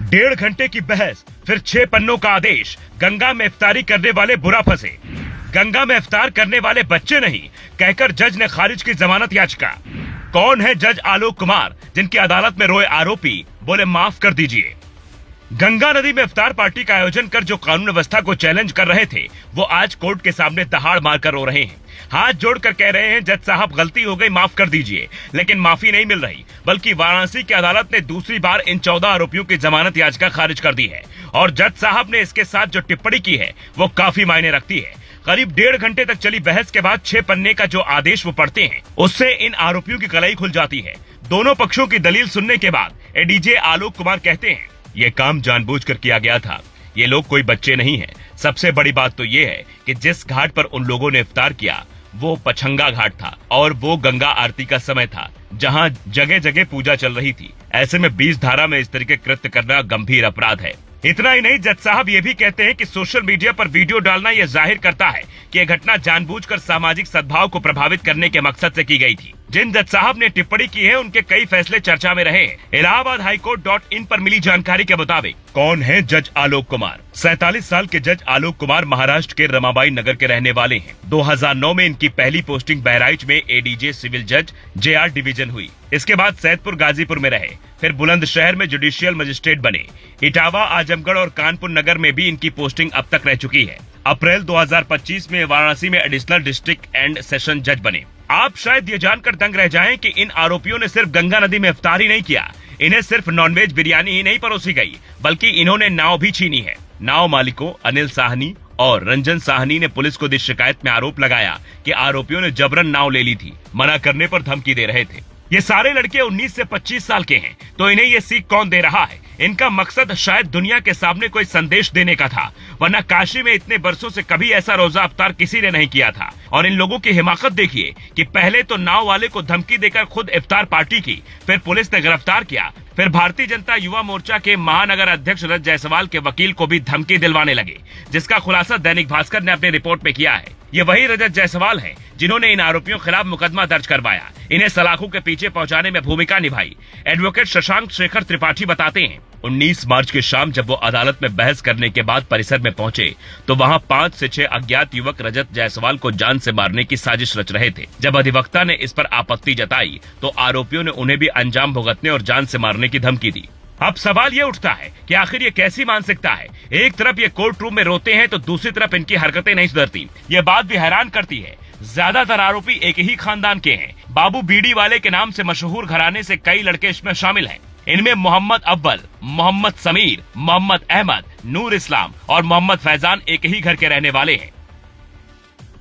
1.5 घंटे की बहस, फिर 6 पन्नों का आदेश। गंगा में इफ्तारी करने वाले बुरा फंसे। गंगा में इफ्तार करने वाले बच्चे नहीं कहकर जज ने खारिज की जमानत याचिका। कौन है जज आलोक कुमार, जिनकी अदालत में रोए आरोपी बोले माफ कर दीजिए। गंगा नदी में इफ्तार पार्टी का आयोजन कर जो कानून व्यवस्था को चैलेंज कर रहे थे, वो आज कोर्ट के सामने दहाड़ मारकर रो रहे हैं। हाथ जोड़कर कह रहे हैं, जज साहब गलती हो गई, माफ कर दीजिए। लेकिन माफी नहीं मिल रही, बल्कि वाराणसी की अदालत ने दूसरी बार इन 14 आरोपियों की जमानत याचिका खारिज कर दी है। और जज साहब ने इसके साथ जो टिप्पणी की है, वो काफी मायने रखती है। करीब 1.5 घंटे तक चली बहस के बाद 6 पन्ने का जो आदेश वो पढ़ते हैं, उससे इन आरोपियों की कलाई खुल जाती है। दोनों पक्षों की दलील सुनने के बाद एडीजे आलोक कुमार कहते हैं, ये काम जानबूझकर किया गया था। ये लोग कोई बच्चे नहीं हैं। सबसे बड़ी बात तो ये है कि जिस घाट पर उन लोगों ने इफ्तार किया, वो पछंगा घाट था और वो गंगा आरती का समय था, जहां जगह जगह पूजा चल रही थी। ऐसे में 20 धारा में इस तरह के कृत्य करना गंभीर अपराध है। इतना ही नहीं, जज साहब ये भी कहते हैं कि सोशल मीडिया पर वीडियो डालना यह जाहिर करता है कि यह घटना जानबूझकर सामाजिक सद्भाव को प्रभावित करने के मकसद से की गई थी। जिन जज साहब ने टिप्पणी की है, उनके कई फैसले चर्चा में रहे हैं। इलाहाबाद हाईकोर्ट.in पर मिली जानकारी के मुताबिक कौन है जज आलोक कुमार? 47 साल के जज आलोक कुमार महाराष्ट्र के रमाबाई नगर के रहने वाले हैं। 2009 में इनकी पहली पोस्टिंग बहराइच में एडीजे सिविल जज JR डिवीजन हुई। इसके बाद सैदपुर गाजीपुर में रहे, फिर बुलंदशहर में जुडिशियल मजिस्ट्रेट बने। इटावा, आजमगढ़ और कानपुर नगर में भी इनकी पोस्टिंग अब तक रह चुकी है। अप्रैल 2025 में वाराणसी में एडिशनल डिस्ट्रिक्ट एंड सेशन जज बने। आप शायद ये जानकर दंग रह जाएं कि इन आरोपियों ने सिर्फ गंगा नदी में इफ्तार ही नहीं किया। इन्हें सिर्फ नॉनवेज बिरयानी ही नहीं परोसी गई, बल्कि इन्होंने नाव भी छीनी है। नाव मालिकों अनिल साहनी और रंजन साहनी ने पुलिस को दी शिकायत में आरोप लगाया कि आरोपियों ने जबरन नाव ले ली थी। मना करने पर धमकी दे रहे थे। ये सारे लड़के 19 से 25 साल के हैं, तो इन्हें ये सीख कौन दे रहा है? इनका मकसद शायद दुनिया के सामने कोई संदेश देने का था, वरना काशी में इतने बरसों से कभी ऐसा रोजा अफ्तार किसी ने नहीं किया था। और इन लोगों की हिमाकत देखिए कि पहले तो नाव वाले को धमकी देकर खुद इफ्तार पार्टी की, फिर पुलिस ने गिरफ्तार किया, फिर भारतीय जनता युवा मोर्चा के महानगर अध्यक्ष रजत जायसवाल के वकील को भी धमकी दिलवाने लगे, जिसका खुलासा दैनिक भास्कर ने अपनी रिपोर्ट में किया है। ये वही रजत जायसवाल हैं जिन्होंने इन आरोपियों के खिलाफ मुकदमा दर्ज करवाया, इन्हें सलाखों के पीछे पहुंचाने में भूमिका निभाई। एडवोकेट शशांक शेखर त्रिपाठी बताते हैं, 19 मार्च की शाम जब वो अदालत में बहस करने के बाद परिसर में पहुंचे, तो वहां 5 से 6 अज्ञात युवक रजत जायसवाल को जान से मारने की साजिश रच रहे थे। जब अधिवक्ता ने इस पर आपत्ति जताई, तो आरोपियों ने उन्हें भी अंजाम भुगतने और जान से मारने की धमकी दी। अब सवाल ये उठता है कि आखिर ये कैसी मानसिकता है? एक तरफ ये कोर्ट रूम में रोते हैं, तो दूसरी तरफ इनकी हरकतें नहीं सुधरती। ये बात भी हैरान करती है, ज्यादातर आरोपी एक ही खानदान के हैं। बाबू बीड़ी वाले के नाम से मशहूर घराने से कई लड़के इसमें शामिल हैं। इनमें मोहम्मद अव्वल, मोहम्मद समीर, मोहम्मद अहमद, नूर इस्लाम और मोहम्मद फैजान एक ही घर के रहने वाले हैं।